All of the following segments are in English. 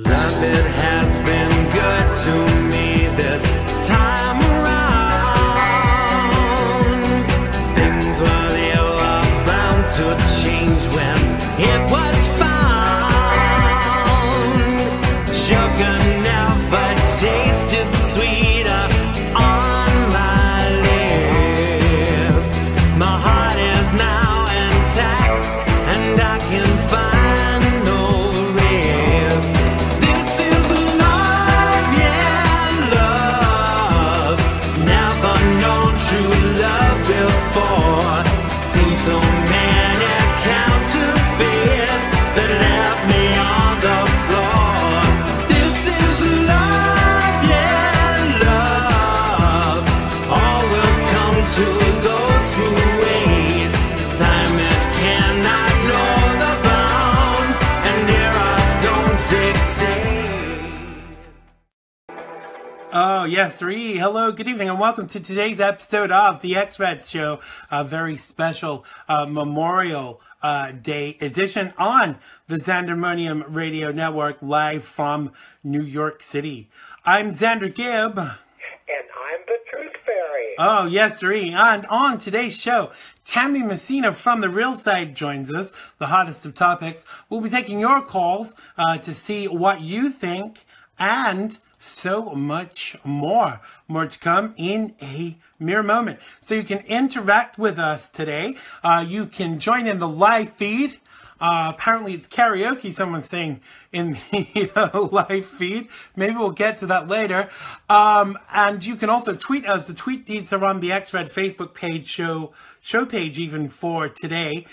Love, it has been good to me this time around. Things were they were bound to change when it was found. Sugar never tasted sweeter on my lips. My heart is now intact and I can find Yes, hello, good evening, and welcome to today's episode of the X-RAD show, a very special Memorial Day edition on the Xander Radio Network, live from New York City. I'm Xander Gibb. And I'm the Truth Fairy. Oh, yes, and on today's show, Tammy Messina from The Real Side joins us, the hottest of topics. We'll be taking your calls to see what you think, and so much more. More to come in a mere moment. So you can interact with us today. You can join in the live feed. Apparently it's karaoke, someone's saying in the live feed. Maybe we'll get to that later. And you can also tweet us. The tweet deeds are on the Xrad Facebook page, show page even for today.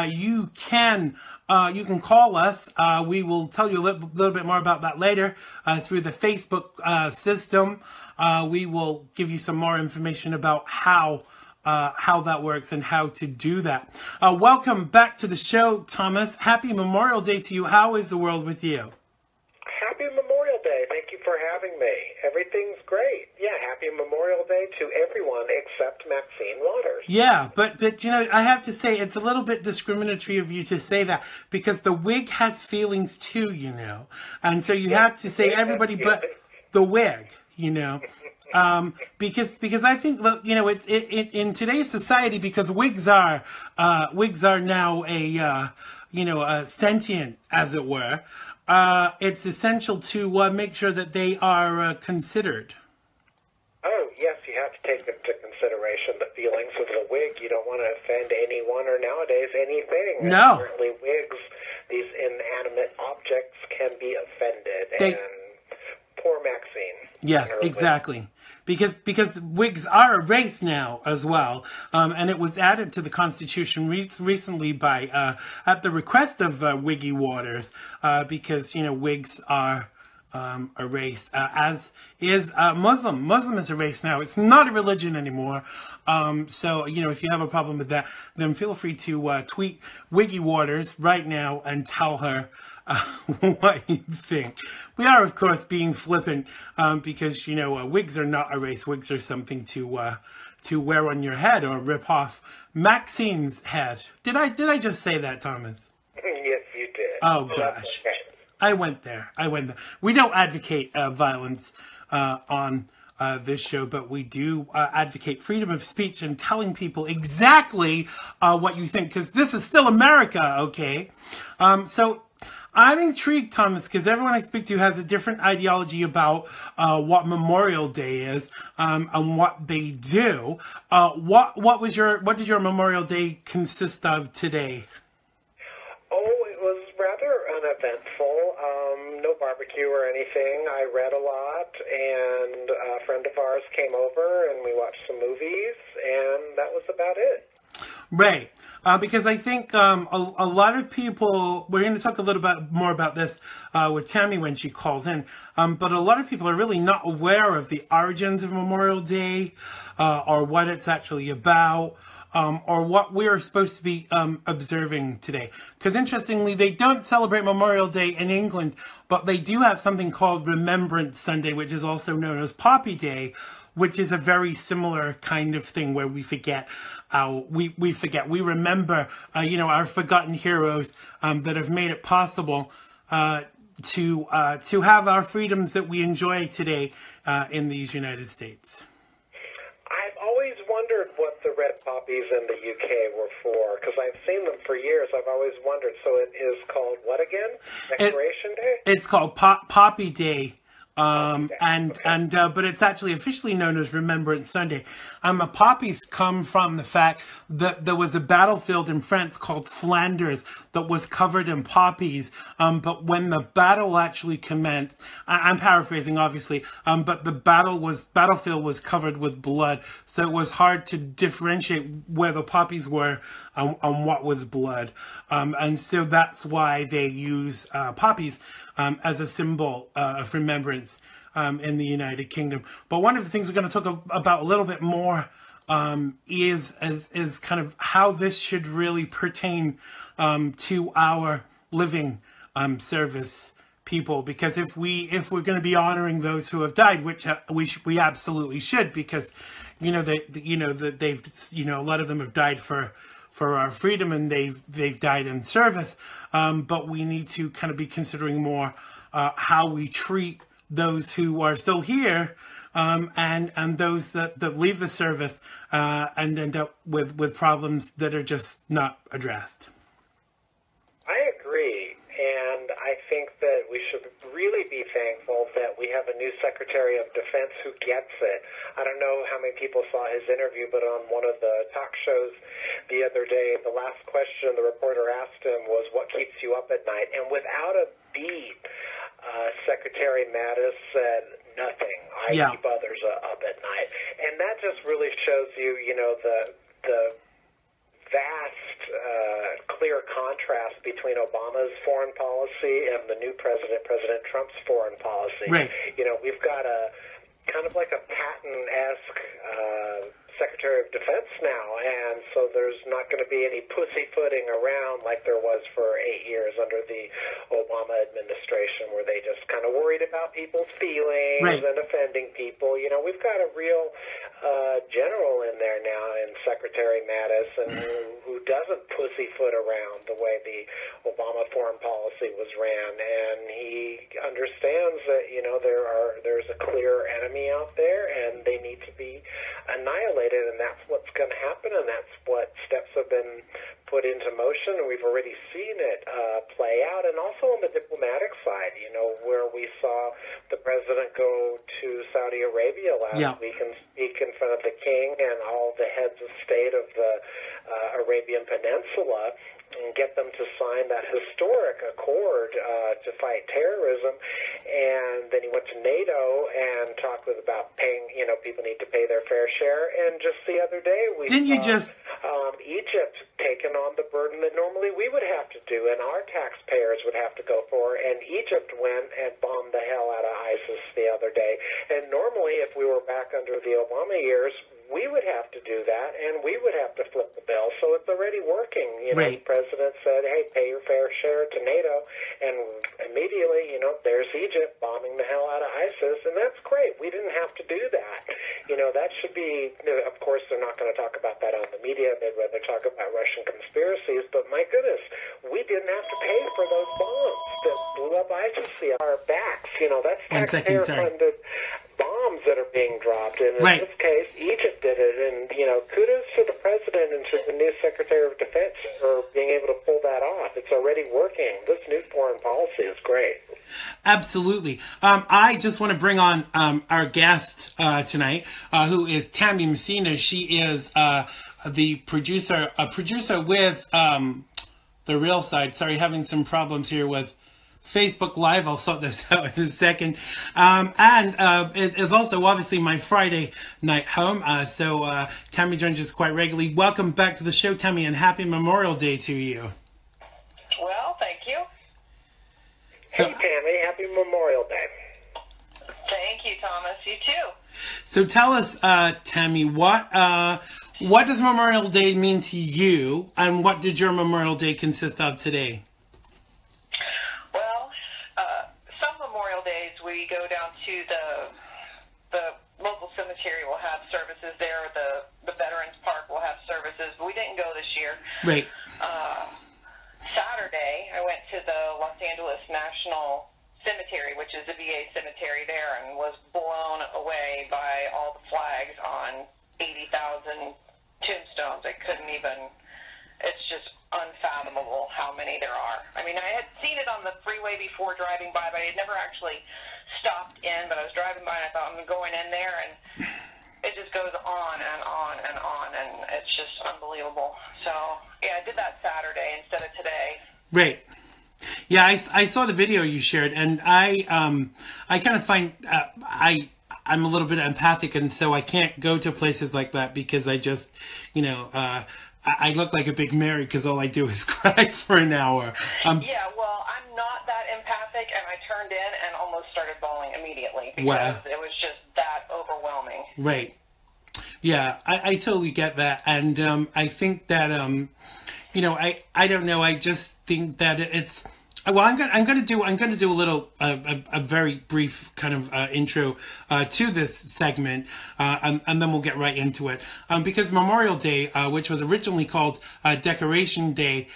You can call us. We will tell you a little bit more about that later through the Facebook system. We will give you some more information about how that works and how to do that. Welcome back to the show, Thomas. Happy Memorial Day to you. How is the world with you? Happy Memorial Day. Thank you for having me. Everything's great. Yeah, happy Memorial Day to everyone except Maxine Waters. Yeah, but you know, I have to say it's a little bit discriminatory of you to say that, because the wig has feelings too, you know. And so you have to say everybody but the wig, you know. Because I think that, you know, in today's society, because wigs are now a sentient, as it were. It's essential to make sure that they are considered. Oh, yes, you have to take into consideration the feelings of the wig. You don't want to offend anyone or nowadays anything. No. And certainly wigs, these inanimate objects, can be offended. And poor Maxine. Yes, exactly. Because wigs are a race now as well, and it was added to the Constitution recently by at the request of Wiggy Waters, because you know wigs are a race, as is Muslim. Muslim is a race now. It's not a religion anymore. So you know, if you have a problem with that, then feel free to tweet Wiggy Waters right now and tell her what you think. We are, of course, being flippant because, you know, wigs are not a race. Wigs are something to wear on your head or rip off Maxine's head. Did I just say that, Thomas? Yes, you did. Oh, gosh. Okay. I went there. We don't advocate violence on this show, but we do advocate freedom of speech and telling people exactly what you think, because this is still America, okay? So I'm intrigued, Thomas, because everyone I speak to has a different ideology about what Memorial Day is and what they do. What did your Memorial Day consist of today? Oh, it was rather uneventful. No barbecue or anything. I read a lot, and a friend of ours came over, and we watched some movies, and that was about it. Right. Because I think a lot of people, we're going to talk a little bit more about this with Tammy when she calls in, but a lot of people are really not aware of the origins of Memorial Day or what it's actually about. Or what we're supposed to be observing today. Because interestingly, they don't celebrate Memorial Day in England, but they do have something called Remembrance Sunday, which is also known as Poppy Day, which is a very similar kind of thing where we forget we remember, you know, our forgotten heroes that have made it possible to have our freedoms that we enjoy today in these United States. I've always wondered what the red poppies in the UK were for, because I've seen them for years. I've always wondered. So it is called what again? Decoration Day? It's called Poppy Day. But it's actually officially known as Remembrance Sunday. The poppies come from the fact that there was a battlefield in France called Flanders that was covered in poppies. But when the battle actually commenced, I'm paraphrasing obviously, but the battlefield was covered with blood. So it was hard to differentiate where the poppies were on what was blood. And so that's why they use poppies as a symbol of remembrance in the United Kingdom. But one of the things we're going to talk about a little bit more is kind of how this should really pertain to our living service people. Because if we're going to be honoring those who have died, which we absolutely should, because a lot of them have died for our freedom, and they've died in service. But we need to kind of be considering more how we treat those who are still here, and those that leave the service and end up with problems that are just not addressed. I agree, and I think that we should really be thankful that we have a new Secretary of Defense who gets it. I don't know how many people saw his interview, but on one of the talk shows the other day, the last question the reporter asked him was, "What keeps you up at night?" And without a beat, Secretary Mattis said, "Nothing. I keep others up at night." And that just really shows you, the vast, clear contrast between Obama's foreign policy and the new President Trump's foreign policy. Right. We've got a kind of like a Patton-esque Secretary of Defense now, and so there's not going to be any pussyfooting around like there was for 8 years under the Obama administration, where they just kind of worried about people's feelings and offending people. We've got a real general in there now in Secretary Mattis, and who doesn't pussyfoot around the way the Obama foreign policy was ran, and he understands that there's a clear enemy out there, and they need to be annihilated, and that's what's going to happen, and that's what steps have been put into motion, and we've already seen it play out. And also on the diplomatic side, where we saw the president go to Saudi Arabia last week and speak in front of the king and all the heads of state of the Arabian Peninsula, and get them to sign that historic accord to fight terrorism. And then he went to NATO and talked about paying, people need to pay their fair share. And just the other day, we saw Egypt taking on the burden that normally we would have to do and our taxpayers would have to go for. And Egypt went and bombed the hell out of ISIS the other day. And normally, if we were back under the Obama years, we would have to do that, and we would have to flip the bill. So it's already working. The president said, "Hey, pay your fair share to NATO," and immediately, there's Egypt bombing the hell out of ISIS, and that's great. We didn't have to do that. That should be. Of course, they're not going to talk about that on the media. They'd rather talk about Russian conspiracies. But my goodness, we didn't have to pay for those bombs that blew up ISIS on our backs. That's taxpayer-funded bombs that are being dropped, and in this case, Egypt did it. And kudos to the president and to the new Secretary of Defense for being able to pull that off. It's already working. This new foreign policy is great. Absolutely. I just want to bring on our guest tonight, who is Tammy Messina. She is the producer with The Real Side. Sorry, having some problems here with Facebook Live. I'll sort this out in a second. It is also obviously my Friday night home. So Tammy joins us quite regularly. Welcome back to the show, Tammy, and happy Memorial Day to you. Well, thank you. Hey, Tammy, happy Memorial Day. Thank you, Thomas. You too. So tell us, Tammy, what does Memorial Day mean to you, and what did your Memorial Day consist of today? Well, some Memorial Days we go down to the local cemetery. Will have services there. The Veterans Park will have services, but we didn't go this year. Right. Saturday, I went to the Los Angeles National cemetery, which is the VA cemetery there, and was blown away by all the flags on 80,000 tombstones. I couldn't even, it's just unfathomable how many there are. I mean, I had seen it on the freeway before driving by, but I had never actually stopped in, but I was driving by and I thought, I'm going in there, and it just goes on and on and on, and it's just unbelievable. So, yeah, I did that Saturday instead of today. Right. Yeah, I saw the video you shared, and I kind of find I'm a little bit empathic, and so I can't go to places like that because I just, I look like a big Mary because all I do is cry for an hour. Yeah, well, I'm not that empathic, and I turned in and almost started bawling immediately because it was just that overwhelming. Right. Yeah, I totally get that, and I think that I don't know. I just think that it's. Well, I'm gonna do a little a very brief kind of intro to this segment, and then we'll get right into it. Because Memorial Day, which was originally called Decoration Day,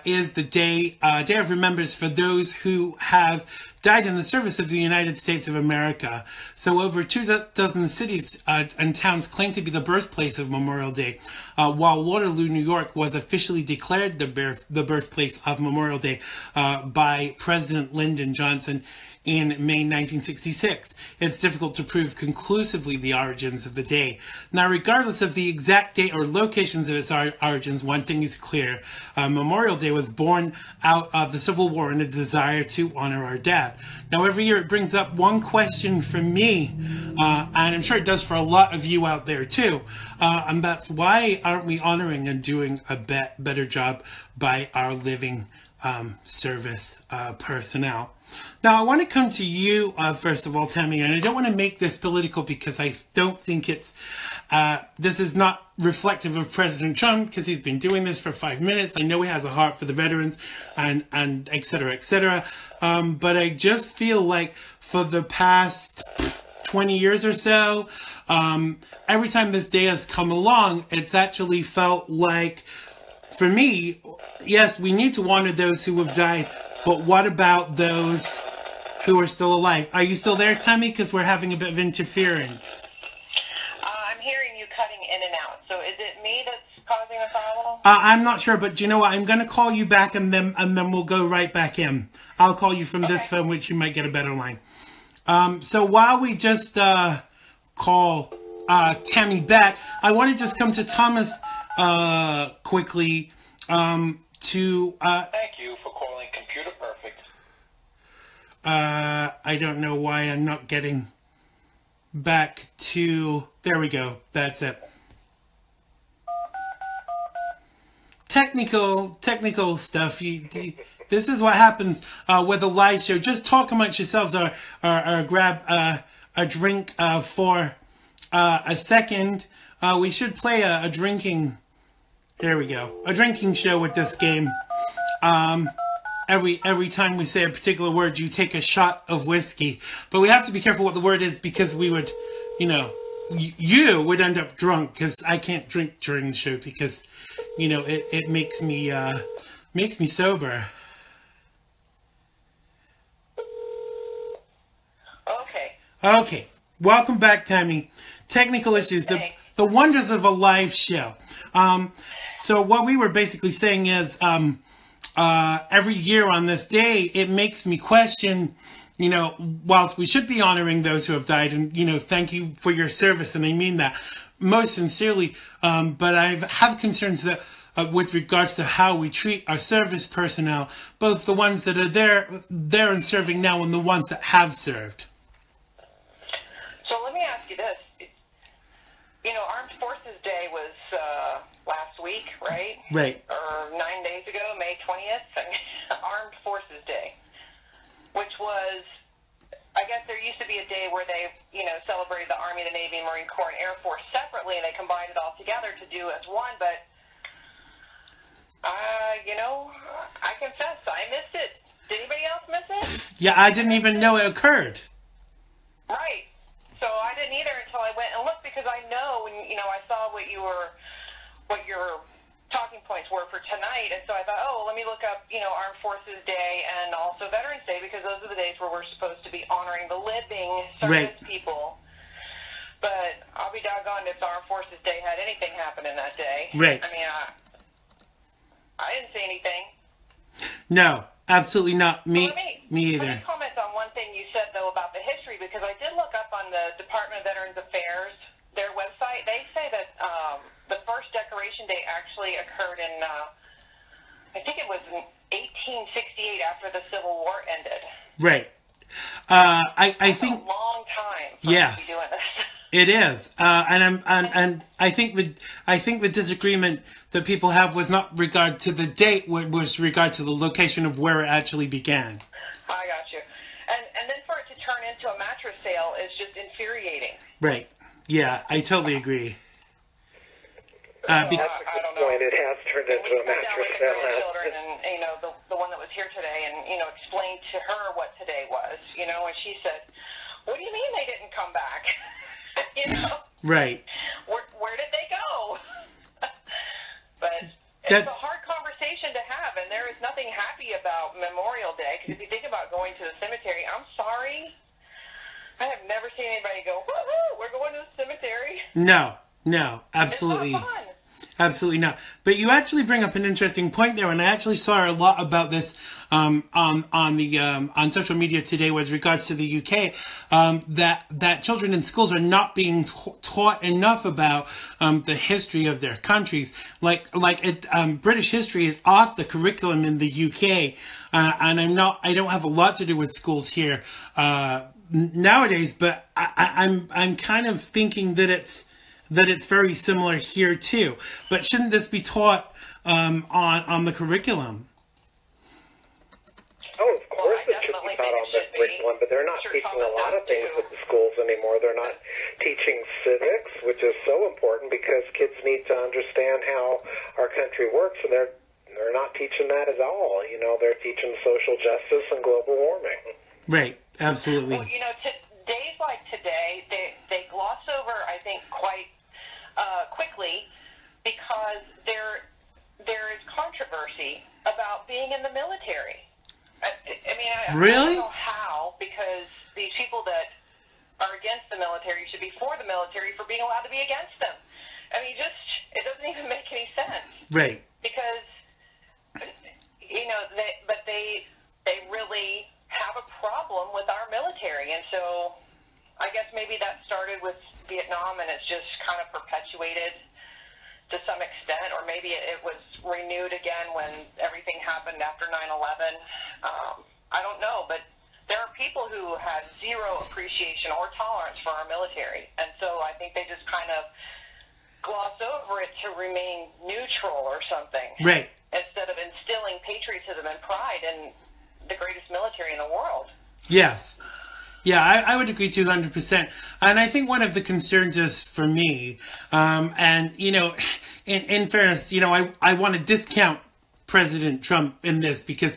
is the day of remembrance for those who have died in the service of the United States of America. So over 24 cities and towns claim to be the birthplace of Memorial Day, while Waterloo, New York was officially declared the birthplace of Memorial Day by President Lyndon Johnson in May 1966. It's difficult to prove conclusively the origins of the day. Now, regardless of the exact date or locations of its origins, one thing is clear. Memorial Day was born out of the Civil War and a desire to honor our dead. Now, every year it brings up one question for me, and I'm sure it does for a lot of you out there too, and that's why aren't we honoring and doing a better job by our living service personnel? Now, I want to come to you, first of all, Tammy, and I don't want to make this political because I don't think it's, this is not reflective of President Trump because he's been doing this for 5 minutes. I know he has a heart for the veterans and et cetera, et cetera. But I just feel like for the past 20 years or so, every time this day has come along, it's actually felt like, for me, yes, we need to honor those who have died, but what about those who are still alive? Are you still there, Tammy? Because we're having a bit of interference. I'm hearing you cutting in and out. So is it me that's causing a problem? I'm not sure, but you know what? I'm going to call you back, and then we'll go right back in. I'll call you from this phone, which you might get a better line. So while we just call Tammy back, I want to just come to Thomas quickly to... Thank you for calling Computer Perfect. I don't know why I'm not getting back to... There we go. That's it. Technical stuff. This is what happens with a live show. Just talk amongst yourselves or grab a drink for a second. We should play a drinking... There we go. A drinking show with this game. Every time we say a particular word, you take a shot of whiskey. But we have to be careful what the word is because we would, you would end up drunk because I can't drink during the show because, it makes me sober. Okay. Welcome back, Tammy. Technical issues. The wonders of a live show. So what we were basically saying is, every year on this day, it makes me question, whilst we should be honoring those who have died and, thank you for your service. And I mean that most sincerely. But I have concerns that with regards to how we treat our service personnel, both the ones that are there and serving now and the ones that have served. So let me ask you this. Armed Forces Day was last week, right? Right. Or 9 days ago, May 20th, Armed Forces Day, which was, I guess there used to be a day where they, celebrated the Army, the Navy, Marine Corps, and Air Force separately, and they combined it all together to do as one, but, I confess, I missed it. Did anybody else miss it? Yeah, I didn't even know it occurred. Right. So I didn't either until I went and looked because I know when I saw what your talking points were for tonight, and so I thought, oh, let me look up, Armed Forces Day and also Veterans Day, because those are the days where we're supposed to be honoring the living service people. But I'll be doggone if Armed Forces Day had anything happen in that day. Right. I mean, I didn't see anything. No, absolutely not. Me either. Let me comment on one thing you said, though, about the history, because I did look up on the Department of Veterans Affairs, their website. They say that the first Decoration Day actually occurred in, I think it was in 1868 after the Civil War ended. Right. I think a long time for yes, us to be doing this. It is, and I think the disagreement that people have was not regard to the date, was regard to the location of where it actually began. I got you, and then for it to turn into a mattress sale is just infuriating. Right. Yeah, I totally agree. I don't know. It has turned into a mattress sale. Children, and the one that was here today, and explained to her what today was, and she said, "What do you mean they didn't come back?" Right. Where did they go? But it's a hard conversation to have, and there is nothing happy about Memorial Day, because if you think about going to the cemetery, I'm sorry, I have never seen anybody go, woohoo, we're going to the cemetery. No, absolutely. It's not fun. Absolutely not. But you actually bring up an interesting point there, and I actually saw a lot about this on social media today with regards to the UK, that children in schools are not being taught enough about the history of their countries. British history is off the curriculum in the UK, and I don't have a lot to do with schools here nowadays, but I'm kind of thinking that it's very similar here too. But shouldn't this be taught on the curriculum? Oh, of course it should be taught on the curriculum, but they're not teaching a lot of things at the schools anymore. They're not teaching civics, which is so important because kids need to understand how our country works, and they're not teaching that at all. They're teaching social justice and global warming. Right, absolutely. Well, days like today, they gloss over, I think, quite quickly, because there is controversy about being in the military. I really? don't know how, because these people that are against the military should be for the military for being allowed to be against them. It doesn't even make any sense. Right. Because, they really have a problem with our military, and so I guess maybe that started with Vietnam, and it's just kind of perpetuated to some extent, or maybe it was renewed again when everything happened after 9/11. I don't know, but there are people who have zero appreciation or tolerance for our military, and so I think they just kind of gloss over it to remain neutral or something. Right. Instead of instilling patriotism and pride in the greatest military in the world. Yes. Yeah, I would agree 200%. And I think one of the concerns is for me, and, in fairness, I want to discount President Trump in this because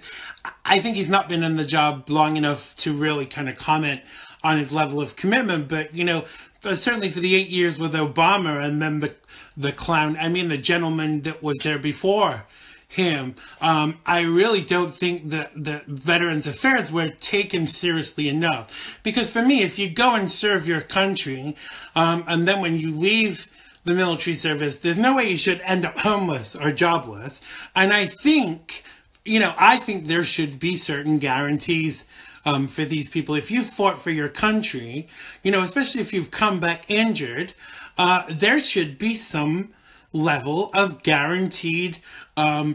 I think he's not been in the job long enough to really kind of comment on his level of commitment. But, certainly for the 8 years with Obama and then the gentleman that was there before him, I really don't think that Veterans Affairs were taken seriously enough. Because for me, if you go and serve your country, and then when you leave the military service, there's no way you should end up homeless or jobless. And I think there should be certain guarantees for these people. If you fought for your country, especially if you've come back injured, there should be some level of guaranteed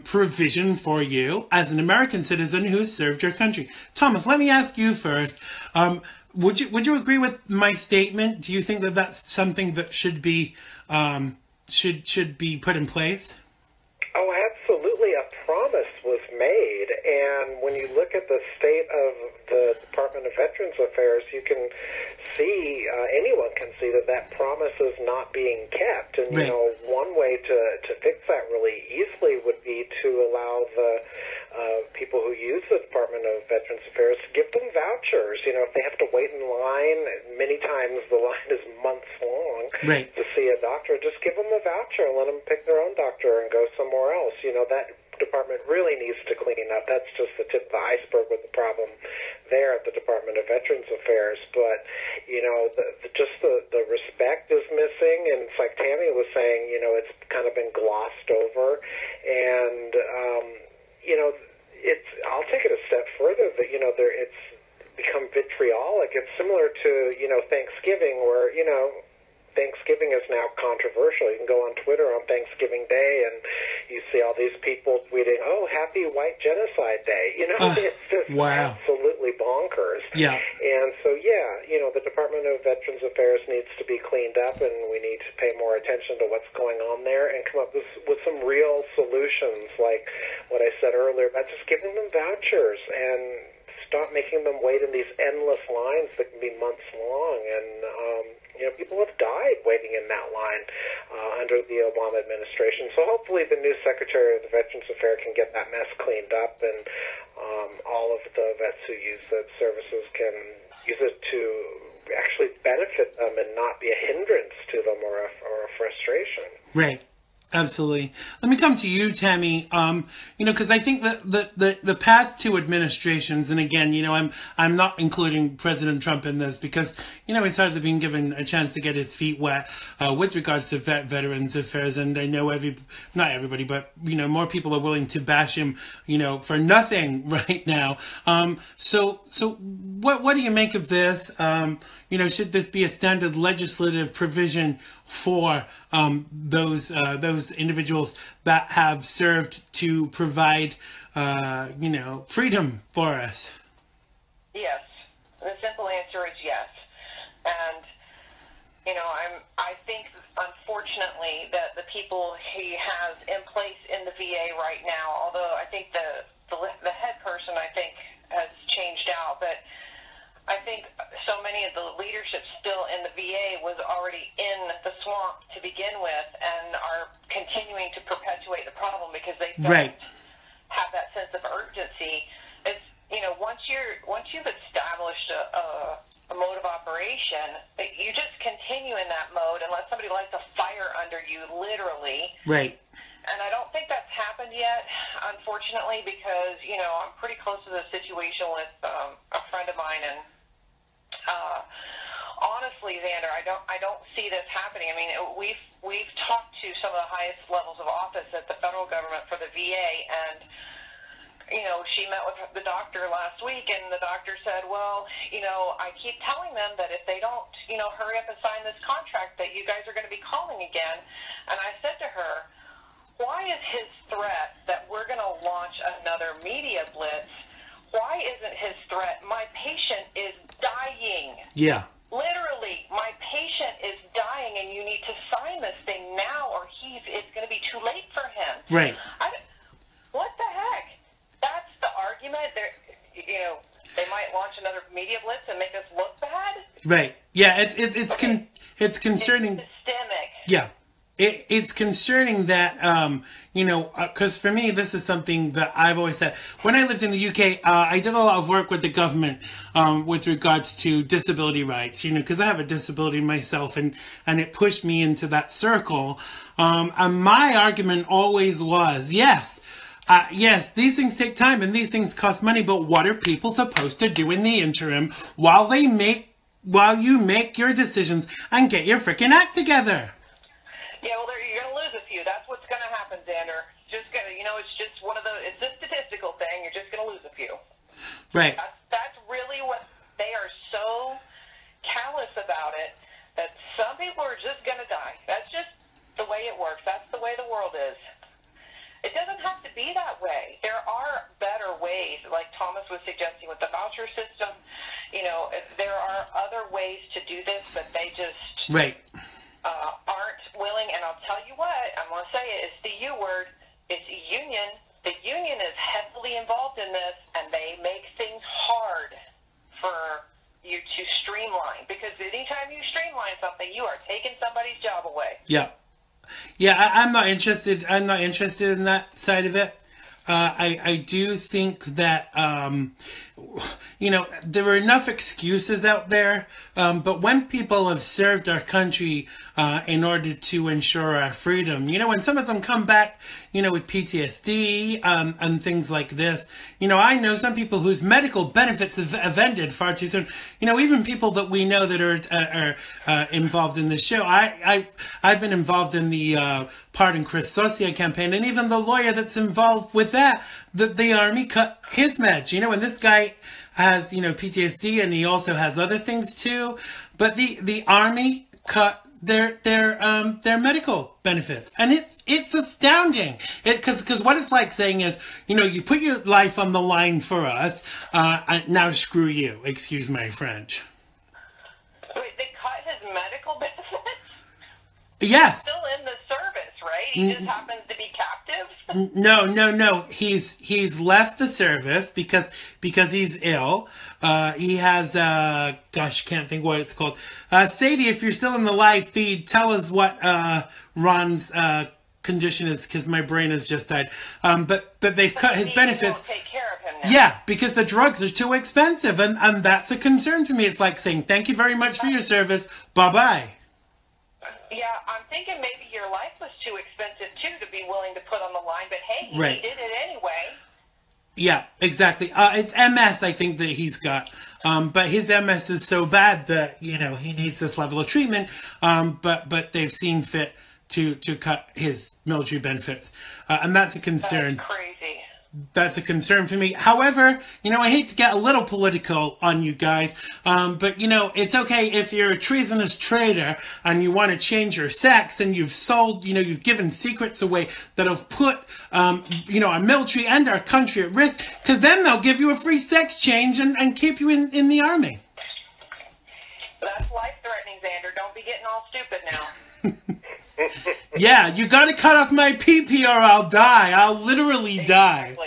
provision for you as an American citizen who served your country. Thomas, let me ask you first. Would you agree with my statement? Do you think that that's something that should be put in place? Oh, absolutely. A promise was made, and when you look at the state of the Department of Veterans Affairs, you can see, anyone can see that promise is not being kept. And, right. One way to fix that really easily would be to allow the people who use the Department of Veterans Affairs to give them vouchers. If they have to wait in line, many times the line is months long right. to see a doctor, just give them a voucher and let them pick their own doctor and go somewhere else. You know, that department really needs to clean up. That's just the tip of the iceberg with the problem there at the Department of Veterans Affairs. But, you know, the respect is missing, and it's like Tammy was saying, you know, it's kind of been glossed over. And, you know, I'll take it a step further that, you know, it's become vitriolic. It's similar to, you know, Thanksgiving, where, you know, Thanksgiving is now controversial. You can go on Twitter on Thanksgiving Day and you see all these people tweeting, "Oh, happy White Genocide Day." You know, it's just absolutely bonkers. Yeah. And so, yeah, you know, the Department of Veterans Affairs needs to be cleaned up, and we need to pay more attention to what's going on there and come up with some real solutions, like what I said earlier about just giving them vouchers and stop making them wait in these endless lines that can be months long. And, you know, people have died waiting in that line under the Obama administration. So hopefully the new Secretary of the Veterans Affairs can get that mess cleaned up, and all of the vets who use the services can use it to actually benefit them and not be a hindrance to them or a frustration. Right. Absolutely. Let me come to you, Tammy. You know, because I think that the past two administrations, and again, you know, I'm not including President Trump in this because, you know, he's hardly been given a chance to get his feet wet with regards to Veterans Affairs, and I know not everybody, but, you know, more people are willing to bash him, you know, for nothing right now. So what do you make of this? You know, should this be a standard legislative provision for those individuals that have served to provide, you know, freedom for us? Yes. The simple answer is yes. And, you know, I think, unfortunately, that the people he has in place in the VA right now, although I think the head person, I think, has changed out, but I think so many of the leadership still in the VA was already in the swamp to begin with and are continuing to perpetuate the problem because they don't have that sense of urgency. It's, you know, once you've established a mode of operation, you just continue in that mode unless somebody lights a fire under you, literally. Right. And I don't think that's happened yet, unfortunately, because, you know, I'm pretty close to the situation with a friend of mine, and honestly, Xander, I don't see this happening. I mean, we've talked to some of the highest levels of office at the federal government for the VA, and, you know, she met with the doctor last week, and the doctor said, well, you know, I keep telling them that if they don't, you know, hurry up and sign this contract, that you guys are going to be calling again. And I said to her, why is his threat that we're going to launch another media blitz, why isn't his threat, my patient is dying? Yeah. Literally, my patient is dying, and you need to sign this thing now, or it's going to be too late for him. Right. What the heck? That's the argument. You know, they might launch another media blitz and make us look bad. Right. Yeah. It's concerning. It's systemic. Yeah. It's concerning that, you know, because for me, this is something that I've always said. When I lived in the UK, I did a lot of work with the government with regards to disability rights, you know, because I have a disability myself, and it pushed me into that circle. And my argument always was, yes, these things take time and these things cost money, but what are people supposed to do in the interim while you make your decisions and get your freaking act together? Yeah, well, you're going to lose a few. That's what's going to happen, Xander. Just gonna, you know, it's just it's a statistical thing. You're just going to lose a few. Right. That's really what they are so callous about it, that some people are just going to die. That's just the way it works. That's the way the world is. It doesn't have to be that way. There are better ways, like Thomas was suggesting with the voucher system. You know, there are other ways to do this, but they just aren't willing. And I'll tell you what, I'm going to say it, it's the U word. It's union. The union is heavily involved in this, and they make things hard for you to streamline. Because anytime you streamline something, you are taking somebody's job away. Yeah. Yeah, I'm not interested. I'm not interested in that side of it. I do think that you know, there are enough excuses out there, but when people have served our country in order to ensure our freedom, you know, and some of them come back, you know, with PTSD and things like this. You know, I know some people whose medical benefits have ended far too soon. You know, even people that we know that are involved in this show. I've been involved in the Pardon Chris Saucier campaign, and even the lawyer that's involved with that, the Army cut his meds, you know, and this guy has, you know, PTSD, and he also has other things too, but the Army cut their medical benefits, and it's astounding. Because what it's like saying is, you know, you put your life on the line for us, and now screw you. Excuse my French. Wait, they cut his medical benefits? Yes. He's still in the service, right? He just happens to be captive? No. He's left the service because he's ill. He has, gosh, can't think what it's called. Sadie, if you're still in the live feed, tell us what Ron's condition is, because my brain has just died. But they've cut his benefits. Won't take care of him now. Yeah, because the drugs are too expensive, and that's a concern to me. It's like saying, thank you very much for your service, bye-bye. Yeah, I'm thinking maybe your life was too expensive, too, to be willing to put on the line, but hey, Right. he did it anyway. Yeah, exactly. It's MS, I think, that he's got. But his MS is so bad that, you know, he needs this level of treatment. But they've seen fit to cut his military benefits. And that's a concern. That's crazy. That's a concern for me. However, you know, I hate to get a little political on you guys, but, you know, it's okay if you're a treasonous traitor and you want to change your sex and you've sold, you know, you've given secrets away that have put, you know, our military and our country at risk, because then they'll give you a free sex change and keep you in the Army. That's life-threatening, Xander. Don't be getting all stupid now. Yeah, you gotta cut off my pee-pee or I'll die. I'll literally die.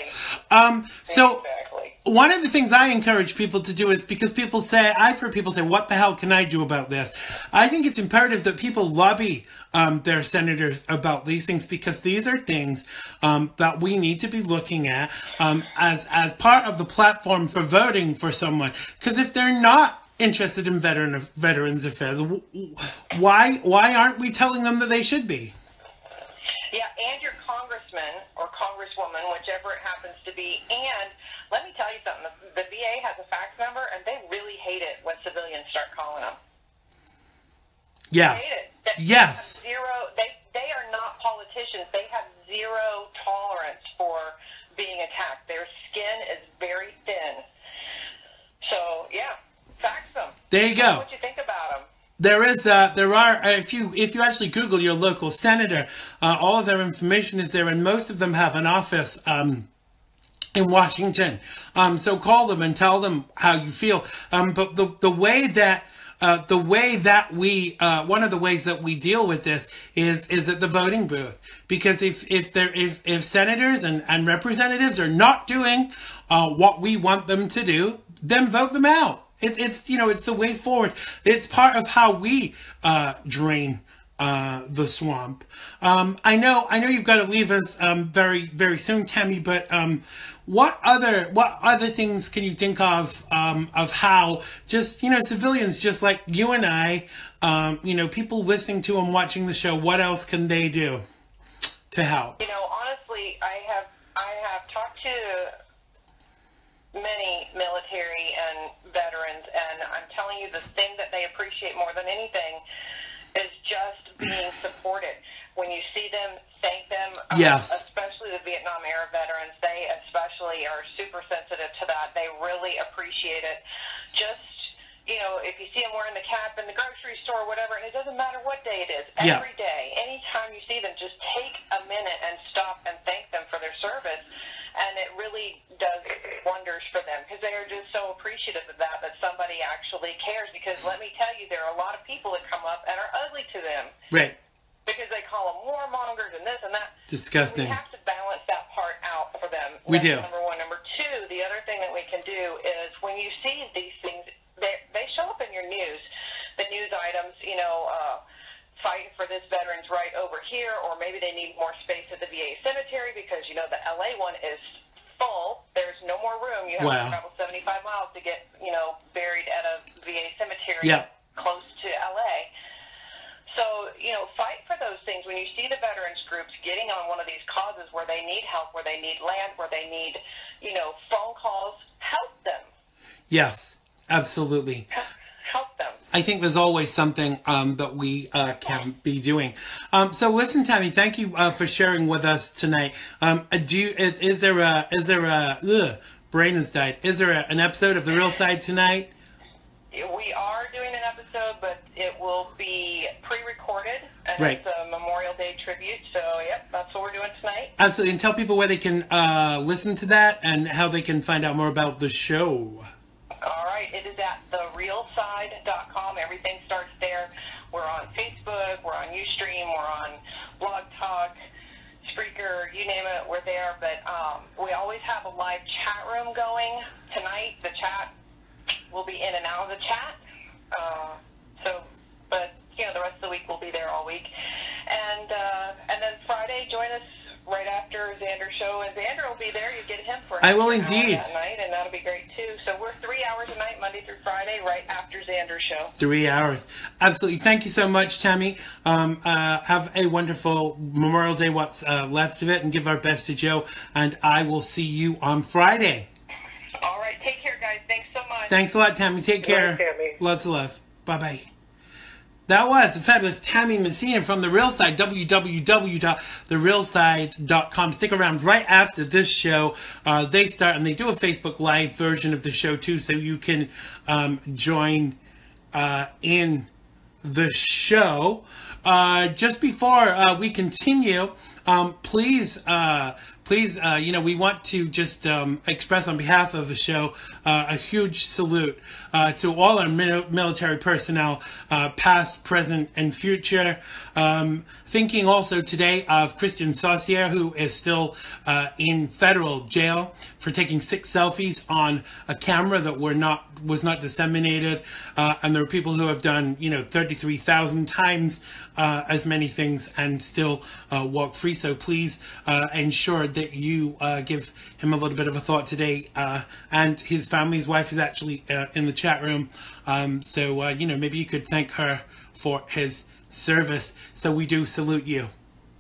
So Exactly. one of the things I encourage people to do is, because people say, I've heard people say, what the hell can I do about this? I think it's imperative that people lobby their senators about these things, because these are things that we need to be looking at as part of the platform for voting for someone. Because if they're not interested in veterans affairs, why aren't we telling them that they should be? Yeah, and your congressman or congresswoman, whichever it happens to be. And let me tell you something, the VA has a fax number, and they really hate it when civilians start calling them. Yeah. They hate it. Yes. They are not politicians. They have zero tolerance for being attacked. Their skin is very thin. So, yeah. Fax them. There you go. What you think about them? There are, if you actually Google your local senator, all of their information is there, and most of them have an office in Washington. So call them and tell them how you feel. But the way that we one of the ways that we deal with this is at the voting booth, because if senators and representatives are not doing what we want them to do, then vote them out. It's you know, it's the way forward. It's part of how we drain the swamp. I know you've got to leave us very, very soon, Tammy, but what other things can you think of how just, you know, civilians just like you and I, you know, people listening to and watching the show, what else can they do to help? You know, honestly, I have talked to many military and veterans, and I'm telling you, the thing that they appreciate more than anything is just being supported. When you see them, thank them. Yes. Especially the Vietnam era veterans, they especially are super sensitive to that. They really appreciate it. Just, you know, if you see them wearing the cap in the grocery store or whatever, and it doesn't matter what day it is, every day, anytime you see them, just take a minute and stop and thank them for their service. And it really does wonders for them, because they are just so appreciative of that somebody actually cares. Because let me tell you, there are a lot of people that come up and are ugly to them. Right. Because they call them warmongers and this and that. Disgusting. We have to balance that part out for them. We That's do. Number one. Number two, the other thing that we can do is when you see these things, they show up in your news. The news items, you know, fighting for this veteran's right over here, or maybe they need more space at the VA cemetery because, you know, the LA one is full. there's no more room. You have Wow. to travel 75 miles to get, buried at a VA cemetery Yeah. close to LA. So, fight for those things. When you see the veterans groups getting on one of these causes where they need help, where they need land, where they need, phone calls, help them. Yes, absolutely. Help them. I think there's always something that we can be doing. So listen, Tammy, thank you for sharing with us tonight. Is there a brain has died? Is there an episode of The Real Side tonight? We are doing an episode, but it will be pre-recorded, and Right. it's a Memorial Day tribute. So, yep, that's what we're doing tonight. Absolutely, and tell people where they can listen to that and how they can find out more about the show. All right, it is at therealside.com. Everything starts there. We're on Facebook, we're on Ustream, we're on Blog Talk, Spreaker, you name it, we're there. But we always have a live chat room going. Tonight, the chat will be in and out of the chat. But the rest of the week we'll be there all week. And then Friday, join us right after Xander's show, and Xander will be there. You get him for I will an hour indeed. that night, and that'll be great too. So we're 3 hours a night, Monday through Friday, right after Xander's show. 3 hours. Absolutely. Thank you so much, Tammy. Have a wonderful Memorial Day, what's left of it, and give our best to Joe. And I will see you on Friday. All right, take care, guys. Thanks so much. Thanks a lot, Tammy. Take care. Bye, Tammy. Lots of love. Bye-bye. That was the fabulous Tammy Messina from The Real Side, www.therealside.com. Stick around right after this show. They start, and they do a Facebook Live version of the show, too, so you can join in the show. Just before we continue, please, we want to just express on behalf of the show a huge salute to all our military personnel, past, present, and future. Thinking also today of Christian Saucier, who is still in federal jail for taking 6 selfies on a camera that was not disseminated. And there are people who have done, 33,000 times as many things and still walk free. So please ensure that you give him a little bit of a thought today. And his family, his wife is actually in the chat room. So maybe you could thank her for his service. So we do salute you.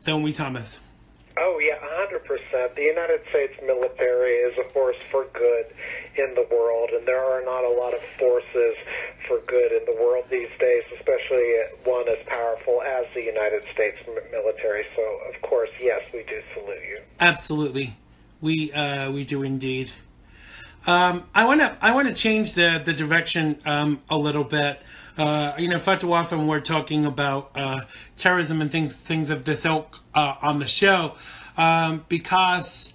Don't we, Thomas? Oh, yeah, 100%. The United States military is a force for good in the world, and there are not a lot of forces for good in the world these days, especially one as powerful as the United States military. So, of course, yes, we do salute you. Absolutely. We do indeed. I want to change the direction a little bit. Far too often we're talking about terrorism and things of this ilk on the show because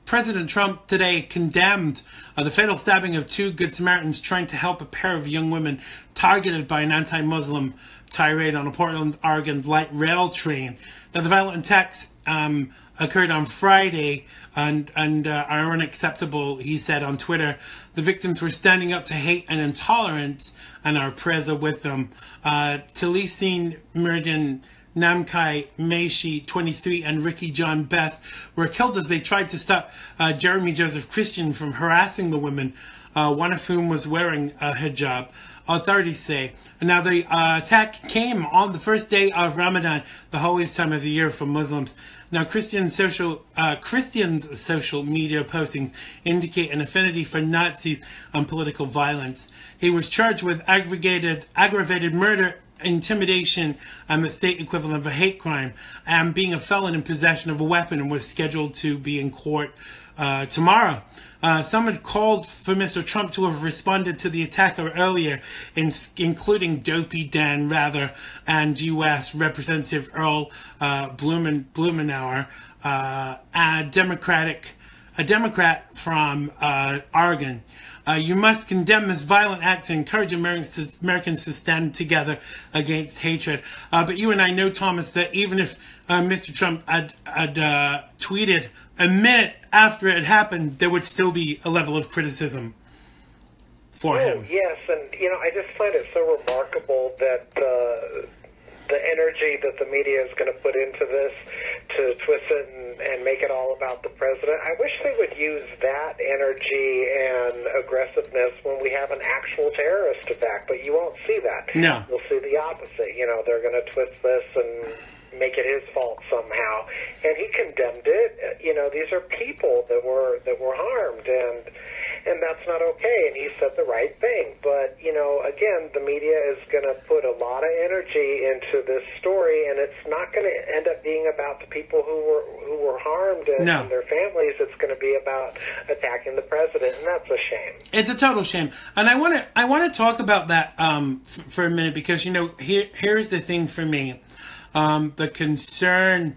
President Trump today condemned the fatal stabbing of 2 Good Samaritans trying to help a pair of young women targeted by an anti-Muslim tirade on a Portland, Oregon light rail train. Now, the violent attacks occurred on Friday and are unacceptable, he said on Twitter. The victims were standing up to hate and intolerance, and our prayers are with them. Talisine Murden Namkai Meishi, 23, and Ricky John Best were killed as they tried to stop Jeremy Joseph Christian from harassing the women, one of whom was wearing a hijab, authorities say. Now, the attack came on the first day of Ramadan, the holiest time of the year for Muslims. Now, Christian's social media postings indicate an affinity for Nazis and political violence. He was charged with aggravated murder, intimidation, and the state equivalent of a hate crime, and being a felon in possession of a weapon, and was scheduled to be in court tomorrow. Some had called for Mr. Trump to have responded to the attacker earlier, including Dopey Dan Rather and U.S. Representative Earl Blumenauer, a Democrat from Oregon. You must condemn this violent act and encourage Americans to stand together against hatred. But you and I know, Thomas, that even if Mr. Trump had tweeted a minute after it happened, there would still be a level of criticism for him. Yes, and I just find it so remarkable that the energy that the media is going to put into this to twist it and make it all about the president. I wish they would use that energy and aggressiveness when we have an actual terrorist attack, but you won't see that. No. You'll see the opposite. You know, they're going to twist this and make it his fault somehow. And he condemned it. You know, these are people that were harmed, and that's not okay, and he said the right thing. But, you know, again, the media is going to put a lot of energy into this story, and it's not going to end up being about the people who were harmed and their families. It's going to be about attacking the president, and that's a shame. It's a total shame. And I want to talk about that for a minute, because, you know, here's the thing for me. The concern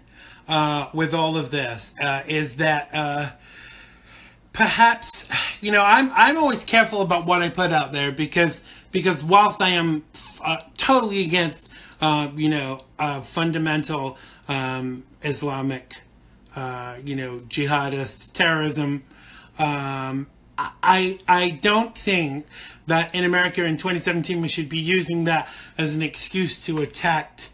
with all of this is that perhaps, you know, I'm always careful about what I put out there, because whilst I am totally against you know, fundamental Islamic you know, jihadist terrorism, I don't think that in America in 2017 we should be using that as an excuse to attack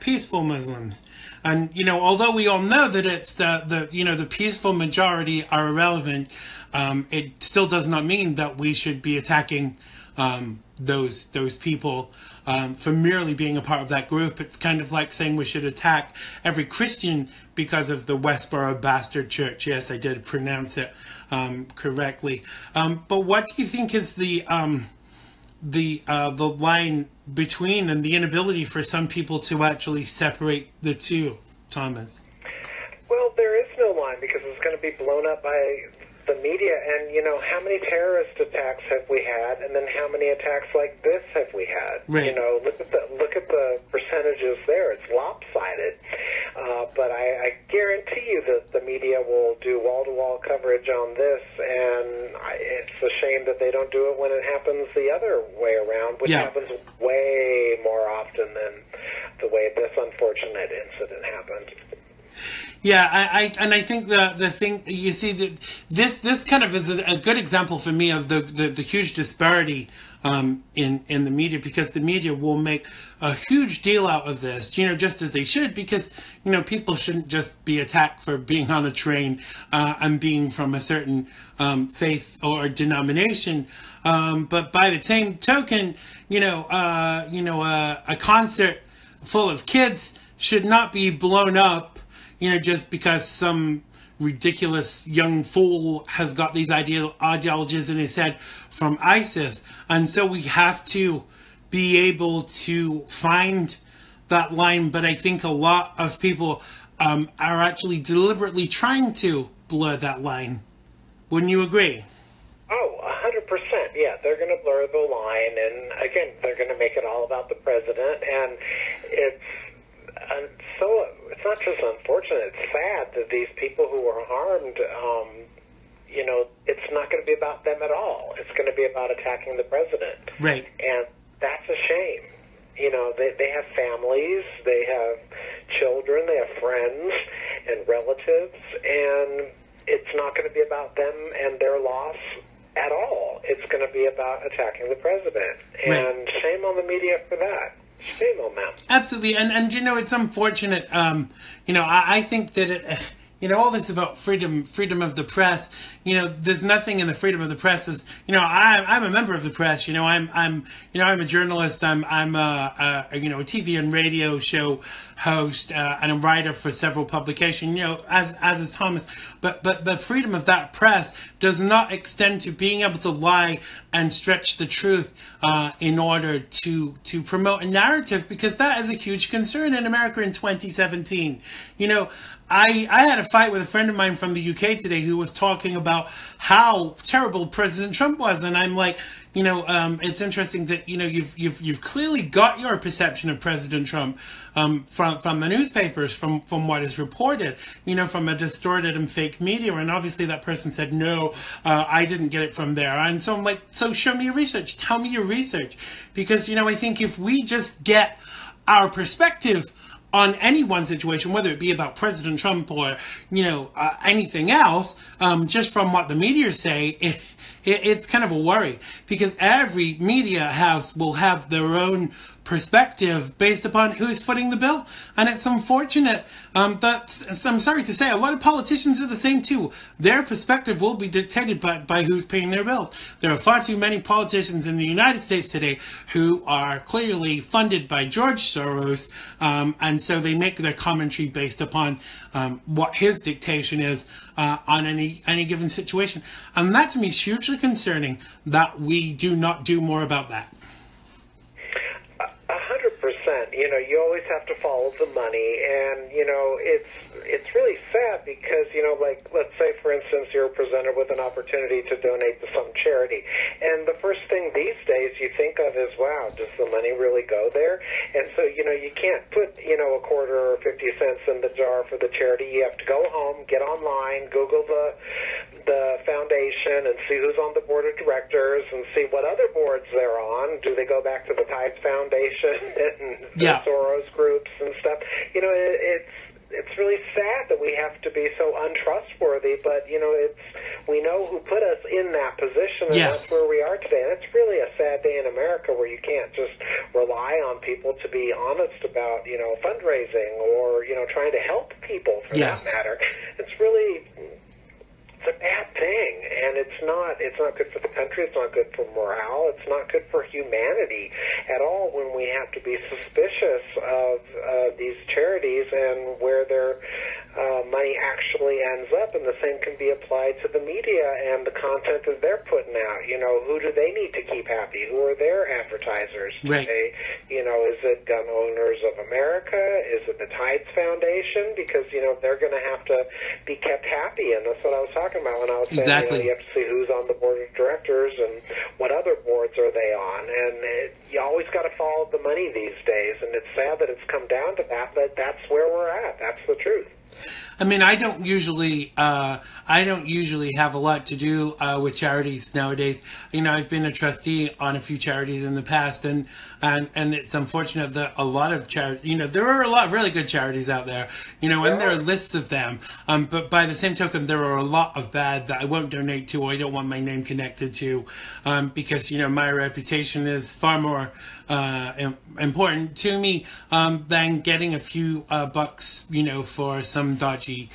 peaceful Muslims. And, you know, although we all know that it's the peaceful majority are irrelevant, it still does not mean that we should be attacking those people for merely being a part of that group. It's kind of like saying we should attack every Christian because of the Westboro Bastard Church. Yes, I did pronounce it correctly. But what do you think is the line between, and the inability for some people to actually separate the two, Thomas? Well, there is no line, because it's going to be blown up by the media. And, you know, how many terrorist attacks have we had, and then how many attacks like this have we had? Right. You know, look at the percentages there. It's lopsided. But I guarantee you that the media will do wall-to-wall coverage on this, and it's a shame that they don't do it when it happens the other way around, which happens way more often than the way this unfortunate incident happened. Yeah, I think the thing, you see, that this kind of is a good example for me of the huge disparity in the media, because the media will make a huge deal out of this, you know, just as they should, because, you know, people shouldn't just be attacked for being on a train and being from a certain faith or denomination. But by the same token, a concert full of kids should not be blown up, you know, just because some ridiculous young fool has got these ideologies in his head from ISIS. And so we have to be able to find that line. But I think a lot of people are actually deliberately trying to blur that line. Wouldn't you agree? Oh, 100%. Yeah, they're going to blur the line. And again, they're going to make it all about the president. And it's not just unfortunate, it's sad that these people who were harmed, you know, it's not going to be about them at all. It's going to be about attacking the president. Right. And that's a shame. You know, they have families, they have children, they have friends and relatives, and it's not going to be about them and their loss at all. It's going to be about attacking the president. And shame on the media for that. Shame on them. Absolutely. And you know, it's unfortunate. You know, I think that it, you know, all this about freedom of the press, you know, there's nothing in the freedom of the press is, you know, I'm a member of the press, you know, I'm a journalist, I'm a TV and radio show host, and a writer for several publications, you know, as is Thomas, but the freedom of that press does not extend to being able to lie and stretch the truth in order to promote a narrative, because that is a huge concern in America in 2017. You know, I had a fight with a friend of mine from the UK today who was talking about how terrible President Trump was, and I'm like, you know, it's interesting that, you know, you've clearly got your perception of President Trump from the newspapers, from what is reported, you know, from a distorted and fake media, and obviously that person said, no, I didn't get it from there. And so I'm like, so show me your research, tell me your research, because, you know, I think if we just get our perspective on any one situation, whether it be about President Trump or, you know, anything else, just from what the media say, it's kind of a worry, because every media house will have their own perspective based upon who's footing the bill. And it's unfortunate that, I'm sorry to say, a lot of politicians are the same too. Their perspective will be dictated by who's paying their bills. There are far too many politicians in the United States today who are clearly funded by George Soros, and so they make their commentary based upon what his dictation is on any given situation. And that to me is hugely concerning, that we do not do more about that. 100%. You know, you always have to follow the money, and you know, it's really sad because, you know, like, let's say for instance you're presented with an opportunity to donate to some charity, and the first thing these days you think of is, wow, does the money really go there? And so, you know, you can't put, you know, a quarter or 50 cents in the jar for the charity. You have to go home, get online, Google the foundation, and see who's on the board of directors, and see what other boards they're on. Do they go back to the Tides Foundation and the Soros groups and stuff? You know, it's really sad that we have to be so untrustworthy, but, you know, we know who put us in that position, and that's where we are today. And it's really a sad day in America where you can't just rely on people to be honest about, you know, fundraising or, you know, trying to help people for that matter. It's really... it's a bad thing, and it's not good for the country, it's not good for morale, it's not good for humanity at all when we have to be suspicious of these charities and where their money actually ends up. And the same can be applied to the media and the content that they're putting out. You know, who do they need to keep happy? Who are their advertisers? Right. You know, is it Gun Owners of America? Is it the Tides Foundation? Because, you know, they're going to have to be kept happy, and that's what I was talking about when I was saying, you know, you have to see who's on the board of directors and what other boards are they on. And you always got to follow the money these days, and it's sad that it's come down to that, but that's where we're at. That's the truth. I mean, I don't usually have a lot to do with charities nowadays. You know, I've been a trustee on a few charities in the past, and it's unfortunate that a lot of charities, you know, there are a lot of really good charities out there, you know, and there are lists of them. But by the same token, there are a lot of bad that I won't donate to, or I don't want my name connected to, because, you know, my reputation is far more important to me than getting a few bucks, you know, for some dodgy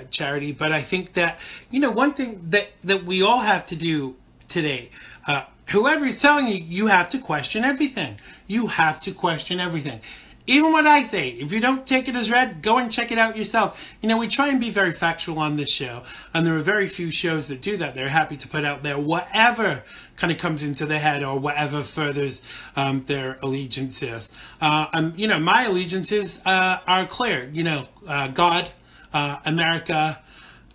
charity. But I think that, you know, one thing that we all have to do today, whoever is telling you, you have to question everything. You have to question everything. Even what I say, if you don't take it as read, go and check it out yourself. You know, we try and be very factual on this show, and there are very few shows that do that. They're happy to put out there whatever kind of comes into their head or whatever furthers their allegiances. You know, my allegiances are clear. You know, God, America,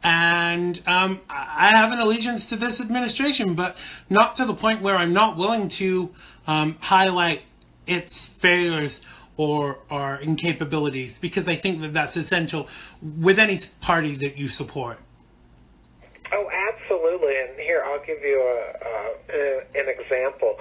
and I have an allegiance to this administration, but not to the point where I'm not willing to highlight its failures or incapabilities, because I think that that's essential with any party that you support. Oh, absolutely. And here, I'll give you an example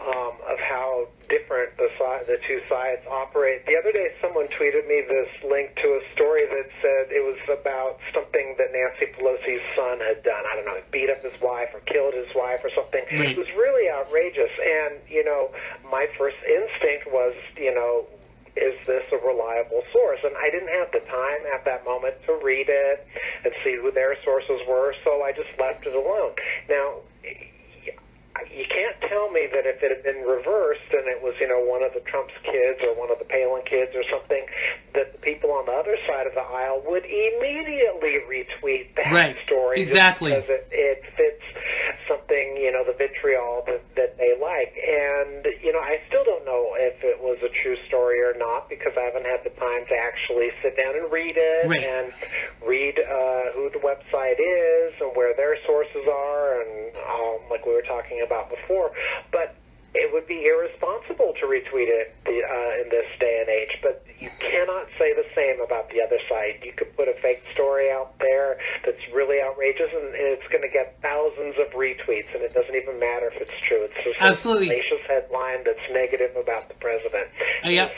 of how different the two sides operate. The other day, someone tweeted me this link to a story that said it was about something that Nancy Pelosi's son had done. I don't know, beat up his wife or killed his wife or something. Right. It was really outrageous. And, you know, my first instinct was, you know, is this a reliable source? And I didn't have the time at that moment to read it and see who their sources were, so I just left it alone. Now, you can't tell me that if it had been reversed and it was, you know, one of the Trump's kids or one of the Palin kids or something, that the people on the other side of the aisle would immediately retweet that story. Exactly. Just because it fits something, you know, the vitriol that they like. And, you know, I still don't know if it was a true story or not, because I haven't had the time to actually sit down and read it and read who the website is and where their sources are, and like we were talking about before. But it would be irresponsible to retweet it in this day and age. But you cannot say the same about the other side. You could put a fake story out there that's really outrageous, and it's going to get thousands of retweets, and it doesn't even matter if it's true. It's just a salacious headline that's negative about the president.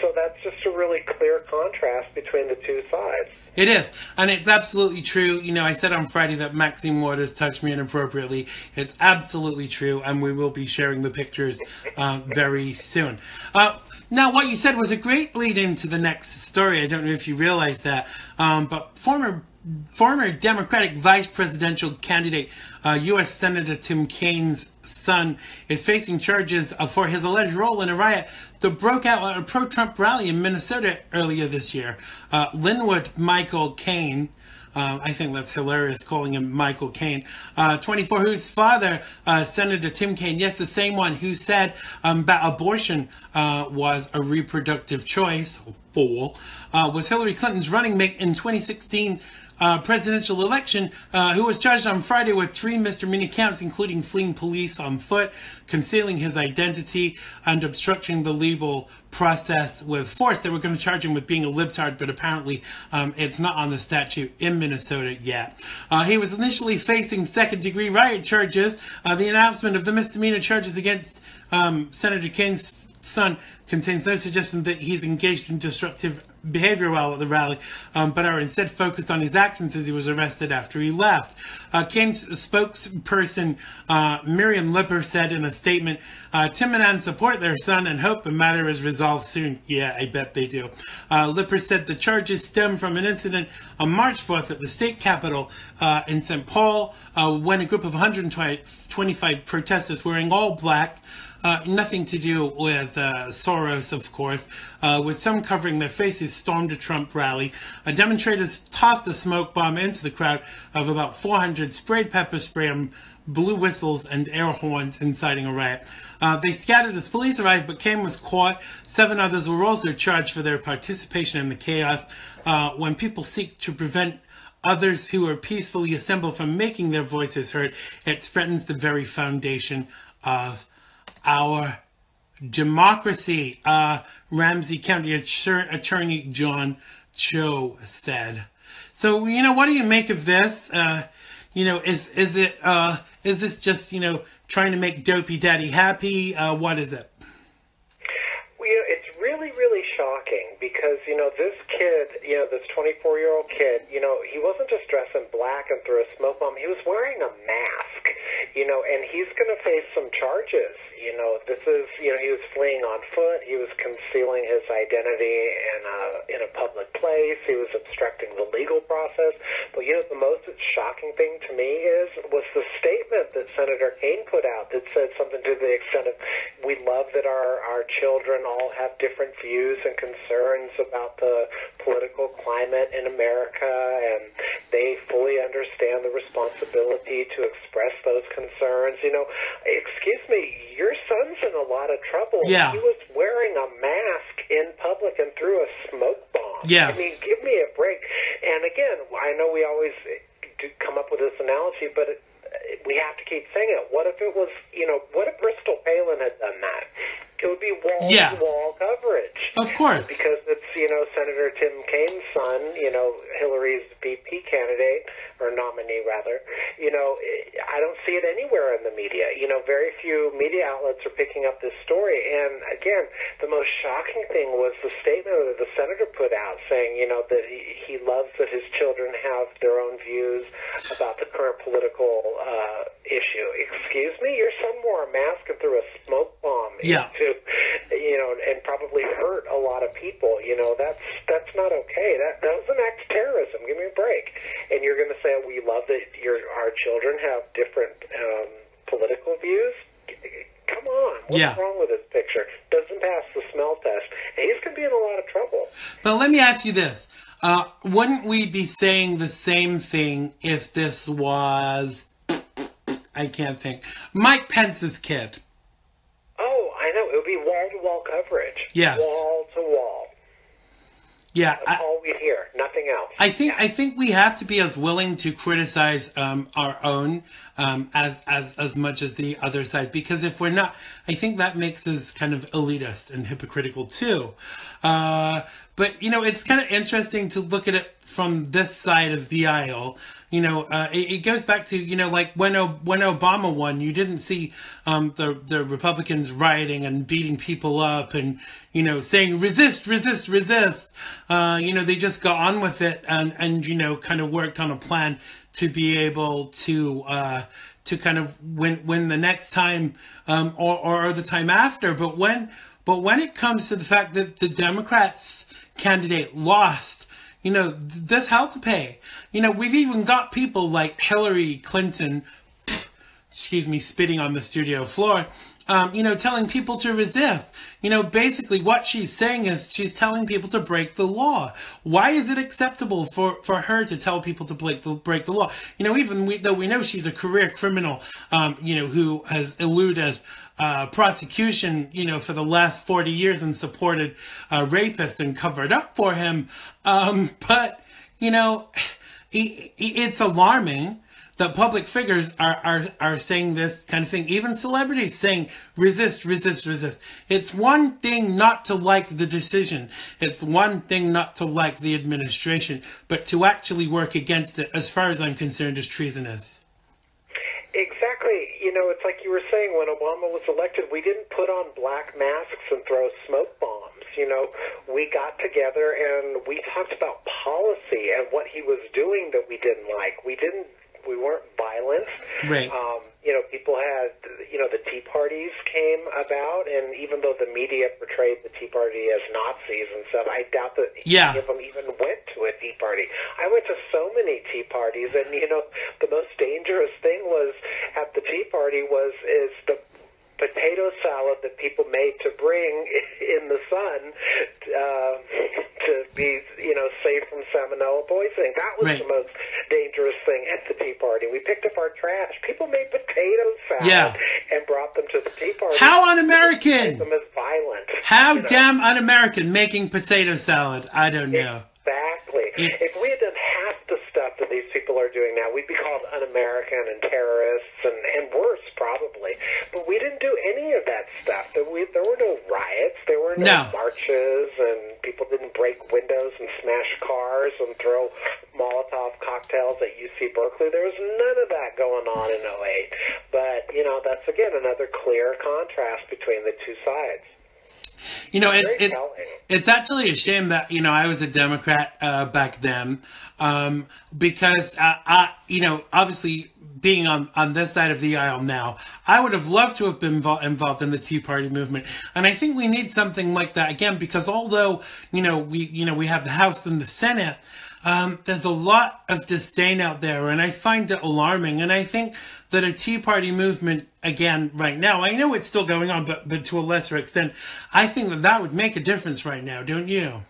So that's just a really clear contrast between the two sides. It is, and it's absolutely true. You know, I said on Friday that Maxine Waters touched me inappropriately. It's absolutely true, and we will be sharing the pictures very soon. Now, what you said was a great lead into the next story. I don't know if you realize that, but former Democratic vice presidential candidate, U.S. Senator Tim Kaine's son, is facing charges for his alleged role in a riot that broke out at a pro-Trump rally in Minnesota earlier this year. Linwood Michael Kaine, I think that's hilarious calling him Michael Kaine, 24, whose father, Senator Tim Kaine, yes, the same one who said that abortion was a reproductive choice, was Hillary Clinton's running mate in 2016 presidential election, who was charged on Friday with 3 misdemeanor counts, including fleeing police on foot, concealing his identity, and obstructing the legal process with force. They were going to charge him with being a libtard, but apparently it's not on the statute in Minnesota yet. He was initially facing second-degree riot charges. The announcement of the misdemeanor charges against Senator Kaine's son contains no suggestion that he's engaged in disruptive behavior while at the rally, but are instead focused on his actions as he was arrested after he left. Kaine's spokesperson, Miriam Lipper, said in a statement, Tim and Ann support their son and hope the matter is resolved soon. Yeah, I bet they do. Lipper said the charges stem from an incident on March 4th at the state capitol in St. Paul, when a group of 125 protesters wearing all black, nothing to do with Soros, of course, with some covering their faces, stormed a Trump rally. Demonstrators tossed a smoke bomb into the crowd of about 400, sprayed pepper spray and blew whistles and air horns, inciting a riot. They scattered as police arrived, but Kaine was caught. 7 others were also charged for their participation in the chaos. When people seek to prevent others who are peacefully assembled from making their voices heard, it threatens the very foundation of our democracy, Ramsey County Attorney John Cho said. So, what do you make of this? Is this just, trying to make Dopey Daddy happy? What is it? Well, it's really, really shocking because, this kid, this 24-year-old kid, he wasn't just dressed in black and threw a smoke bomb. He was wearing a mask, and he's going to face some charges. This is, he was fleeing on foot. He was concealing his identity in a public place. He was obstructing the legal process. But, the most shocking thing to me was the statement that Senator Kaine put out that said something to the extent of, we love that our children all have different views and concerns about the political climate in America, and they fully understand the responsibility to express those concerns. Excuse me, your son's in a lot of trouble. Yeah. He was wearing a mask in public and threw a smoke bomb. Yes. I mean, give me a break. And again, I know we always do come up with this analogy, but we have to keep saying it. What if it was, what if Bristol Palin had done that? It would be wall-to-wall coverage. Of course. Because it's, Senator Tim Kaine's son, Hillary's VP candidate, or nominee, rather. I don't see it anywhere in the media. Very few media outlets are picking up this story. And, again, the most shocking thing was the statement that the senator put out saying, that he loves that his children have their own views about the current political issue. Excuse me? Your son wore a mask and threw a smoke bomb into, and probably hurt a lot of people. That's not okay. That was an act of terrorism. Give me a break. And you're going to say, we love that our children have different political views? Come on. What's wrong with this picture? Doesn't pass the smell test. And he's going to be in a lot of trouble. But let me ask you this. Wouldn't we be saying the same thing if this was, I can't think, Mike Pence's kid? Oh, I know. It would be wall-to-wall coverage. Yes. Wall-to-wall. Yeah. That's all we'd hear. Nothing else. I think we have to be as willing to criticize our own as much as the other side, because if we're not, I think that makes us kind of elitist and hypocritical too. But it's kind of interesting to look at it from this side of the aisle. It goes back to like when Obama won, you didn't see the Republicans rioting and beating people up and saying resist, resist, resist. They just got on with it and kind of worked on a plan to be able to kind of win the next time or the time after. But when But when it comes to the fact that the Democrats candidate lost, you know, there's hell to pay. You know, we've even got people like Hillary Clinton, excuse me, spitting on the studio floor, you know, telling people to resist. You know, basically what she's saying is she's telling people to break the law. Why is it acceptable for her to tell people to break the law? You know, even though we know she's a career criminal, you know, who has eluded prosecution, you know, for the last 40 years and supported a rapist and covered up for him. But, you know, it's alarming that public figures are saying this kind of thing. Even celebrities saying, resist, resist, resist. It's one thing not to like the decision. It's one thing not to like the administration. But to actually work against it, as far as I'm concerned, is treasonous. Exactly. You know, it's like you were saying, when Obama was elected, we didn't put on black masks and throw smoke bombs. You know, we got together and we talked about policy and what he was doing that we didn't like. We weren't violent. Right. You know, people had, you know, the Tea Parties came about, and even though the media portrayed the Tea Party as Nazis and stuff, I doubt that any of them even went to a Tea Party. I went to so many Tea Parties, and, you know, the most dangerous thing was at the Tea Party is the potato salad that people made to bring in the sun to be, you know, safe from salmonella poisoning. That was the most dangerous thing at the Tea Party. We picked up our trash. People made potato salad and brought them to the Tea Party. How un-American! Them as violent. How damn un-American making potato salad. I don't know. Exactly. If we had done half the stuff that these people are doing now, we'd be called un-American and terrorists and worse, probably. But we didn't do any of that stuff. There were no riots. There were no marches, and people didn't break windows and smash cars and throw Molotov cocktails at UC Berkeley. There was none of that going on in '08. But, you know, that's, again, another clear contrast between the two sides. You know, it's actually a shame that, you know, I was a Democrat back then, because you know, obviously being on this side of the aisle now, I would have loved to have been involved in the Tea Party movement, and I think we need something like that again, because although we have the House and the Senate, there's a lot of disdain out there, and I find it alarming. And I think that a Tea Party movement, again, right now, I know it's still going on, but to a lesser extent, I think that would make a difference right now, don't you?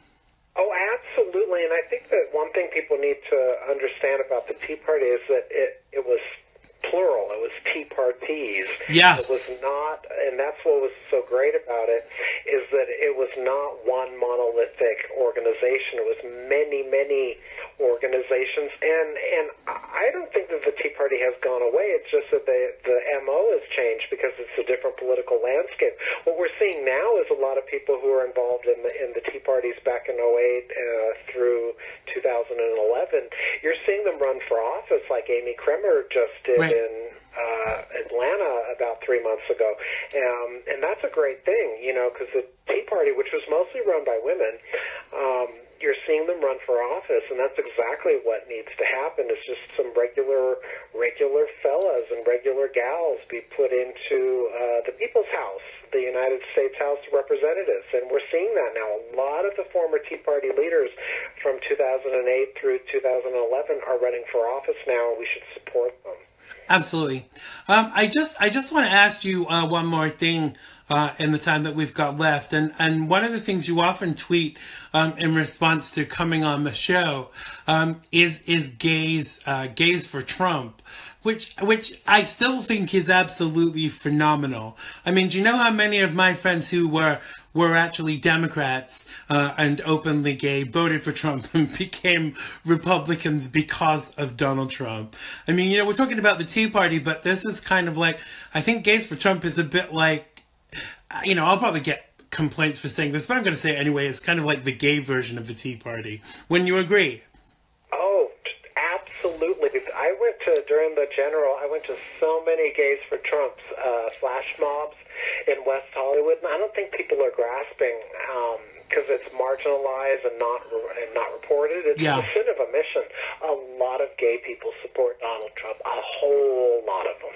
Oh, absolutely. And I think that one thing people need to understand about the Tea Party is that it was plural. It was tea parties. Yes. It was not, and that's what was so great about it, is that it was not one monolithic organization. It was many, many organizations, and I don't think that the Tea Party has gone away. It's just that the MO has changed because it's a different political landscape. What we're seeing now is a lot of people who are involved in the Tea Parties back in '08 through 2011. You're seeing them run for office, like Amy Kremer just did in Atlanta about 3 months ago, and that's a great thing, you know, because the Tea Party, which was mostly run by women, you're seeing them run for office, and that's exactly what needs to happen. Is just some regular fellas and regular gals be put into the People's House, the United States House of Representatives, and we're seeing that now. A lot of the former Tea Party leaders from 2008 through 2011 are running for office now, and we should support them. Absolutely. I just want to ask you one more thing in the time that we've got left, and one of the things you often tweet in response to coming on the show is gays for Trump, which I still think is absolutely phenomenal. I mean, do you know how many of my friends who were actually Democrats and openly gay voted for Trump and became Republicans because of Donald Trump? I mean, you know, we're talking about the Tea Party, but this is kind of like, I think gays for Trump is a bit like, you know, I'll probably get complaints for saying this, but I'm going to say it anyway. It's kind of like the gay version of the Tea Party. Wouldn't you agree? Oh, absolutely. I went to, during the general, I went to so many gays for Trump's flash mobs in West Hollywood, and I don't think people are grasping because it's marginalized and not reported. It's a sin of omission. A lot of gay people support Donald Trump, a whole lot of them.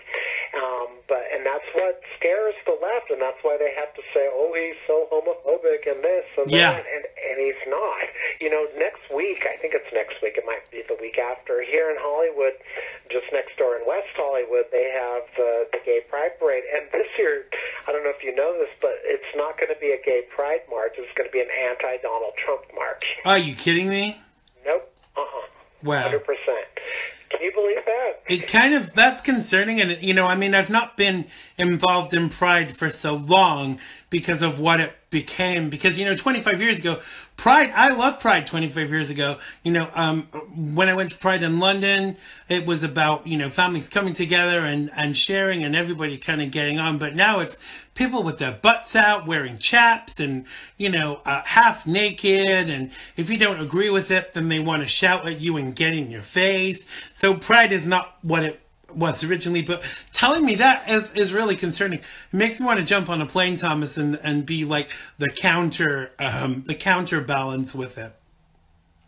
And that's what scares the left, and that's why they have to say, oh, he's so and this and Yeah. that, and he's not. You know, next week, I think it's next week, it might be the week after, here in Hollywood, just next door in West Hollywood, they have the Gay Pride Parade. And this year, I don't know if you know this, but it's not going to be a Gay Pride March. It's going to be an anti-Donald Trump march. Are you kidding me? Nope. Wow. 100%. Can you believe that? It kind of, that's concerning. And, you know, I mean, I've not been involved in Pride for so long because of what it became. Because, you know, 25 years ago, Pride, I loved Pride 25 years ago. You know, when I went to Pride in London, it was about, you know, families coming together and sharing and everybody kind of getting on. But now it's people with their butts out, wearing chaps and, you know, half naked. And if you don't agree with it, then they want to shout at you and get in your face. So Pride is not what it was originally, but telling me that is really concerning. It makes me want to jump on a plane, Thomas, and be like the counterbalance with it.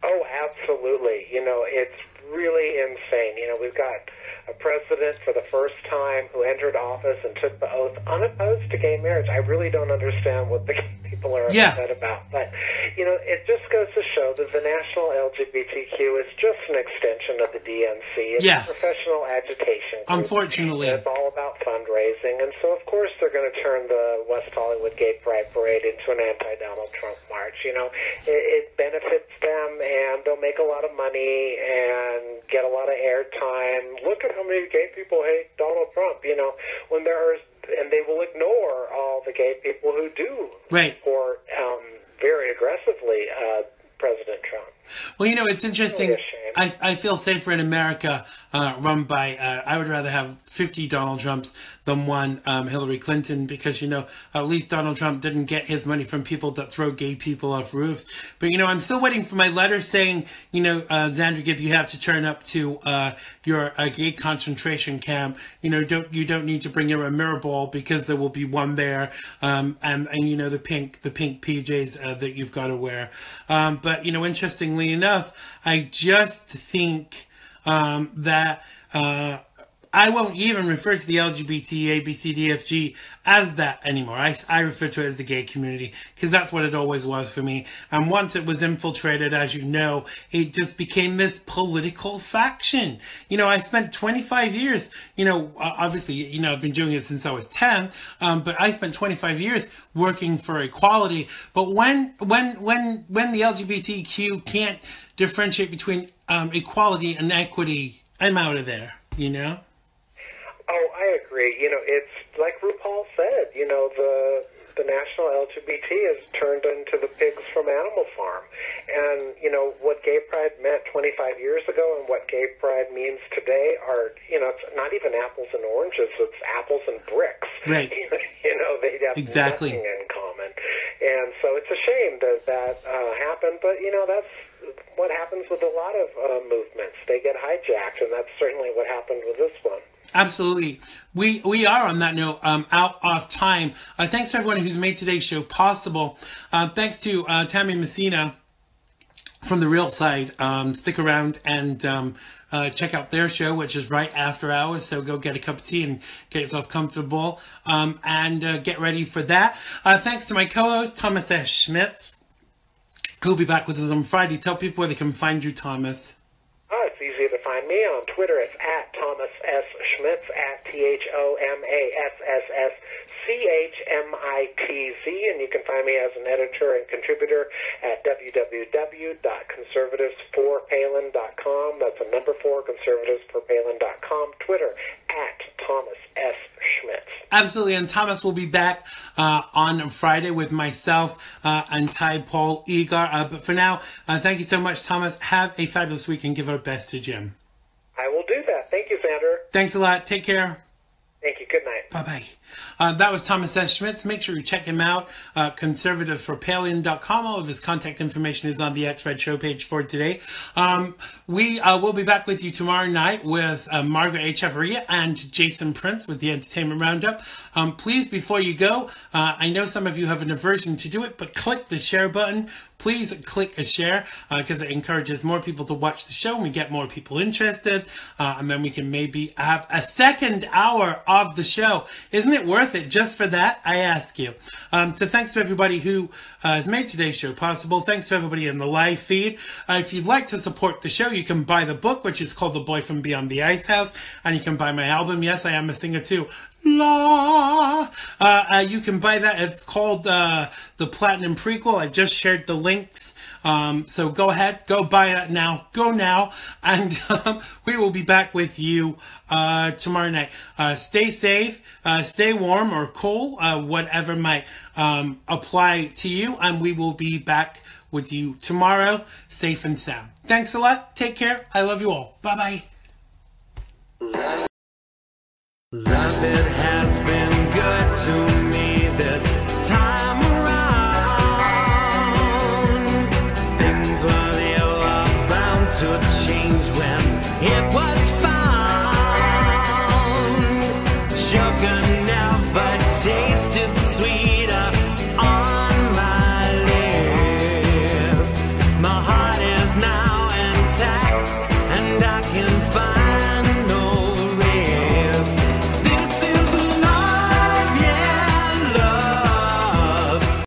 Oh, absolutely. You know, it's really insane. You know, we've got a president for the first time who entered office and took the oath unopposed to gay marriage. I really don't understand what the people are upset about. But, you know, it just goes to show that the national LGBTQ is just an extension of the DNC. It's a professional agitation group. Unfortunately. It's all about fundraising. And so, of course, they're going to turn the West Hollywood Gay Pride Parade into an anti-Donald Trump march. You know, it benefits them, and they'll make a lot of money and get a lot of airtime. Look at how many gay people hate Donald Trump, you know, when there are, and they will ignore all the gay people who do support very aggressively President Trump. Well, you know, it's interesting. I feel safer in America run by, I would rather have 50 Donald Trumps than one Hillary Clinton, because, you know, at least Donald Trump didn't get his money from people that throw gay people off roofs. But, you know, I'm still waiting for my letter saying, you know, Xander Gibb, you have to turn up to your gay concentration camp. You know, you don't need to bring your mirror ball because there will be one there. And you know, the pink PJs that you've got to wear. But, you know, interestingly enough, I just think that I won't even refer to the LGBT, A, B, C, D, F, G as that anymore. I refer to it as the gay community, because that's what it always was for me. And once it was infiltrated, as you know, it just became this political faction. You know, I spent 25 years, you know, obviously, you know, I've been doing it since I was 10, but I spent 25 years working for equality. But when the LGBTQ can't differentiate between equality and equity, I'm out of there, you know? Oh, I agree. You know, it's like RuPaul said, you know, the national LGBT has turned into the pigs from Animal Farm. And, you know, what gay pride meant 25 years ago and what gay pride means today are, you know, it's not even apples and oranges, it's apples and bricks. Right. You know, they have nothing in common. And so it's a shame that happened, but, you know, that's what happens with a lot of movements. They get hijacked, and that's certainly what happened with this one. Absolutely. We are, on that note, out of time. Thanks to everyone who's made today's show possible. Thanks to Tammy Messina from The Real Side. Stick around and check out their show, which is right after hours. So go get a cup of tea and get yourself comfortable and get ready for that. Thanks to my co-host, Thomas S. Schmitz, who'll be back with us on Friday. Tell people where they can find you, Thomas. It's easy to find me on Twitter. It's at Thomas S. Schmitz, at ThomasSchmitz, and you can find me as an editor and contributor at www.conservatives4palin.com. That's a number 4, conservatives4palin.com. Twitter at Thomas S. Schmitz. Absolutely, and Thomas will be back on Friday with myself and Ty Paul Egar. But for now, thank you so much, Thomas. Have a fabulous week and give our best to Jim. I will do that. Thank you, Xander. Thanks a lot. Take care. Thank you. Good night. Bye-bye. That was Thomas S. Schmitz. Make sure you check him out. Conservativeforpalin.com. All of his contact information is on the X-RAD show page for today. We will be back with you tomorrow night with Margaret A. Chavarria and Jason Prince with the Entertainment Roundup. Please, before you go, I know some of you have an aversion to do it, but click the share button. Please click a share because it encourages more people to watch the show and we get more people interested. And then we can maybe have a second hour of the show. Isn't it it worth it just for that? I ask you. So thanks to everybody who has made today's show possible. Thanks to everybody in the live feed. If you'd like to support the show, you can buy the book, which is called The Boy from Beyond the Ice House, and you can buy my album. Yes, I am a singer too. La. You can buy that. It's called The Platinum Prequel. I just shared the links. So go ahead, go buy that now. Go now. And we will be back with you tomorrow night. Stay safe, stay warm or cool, whatever might apply to you. And we will be back with you tomorrow, safe and sound. Thanks a lot. Take care. I love you all. Bye-bye. Love, it has been good to me this time around. Things were they were bound to change when it was found. Sugar never tasted sweeter on my lips. My heart is now intact, and I can find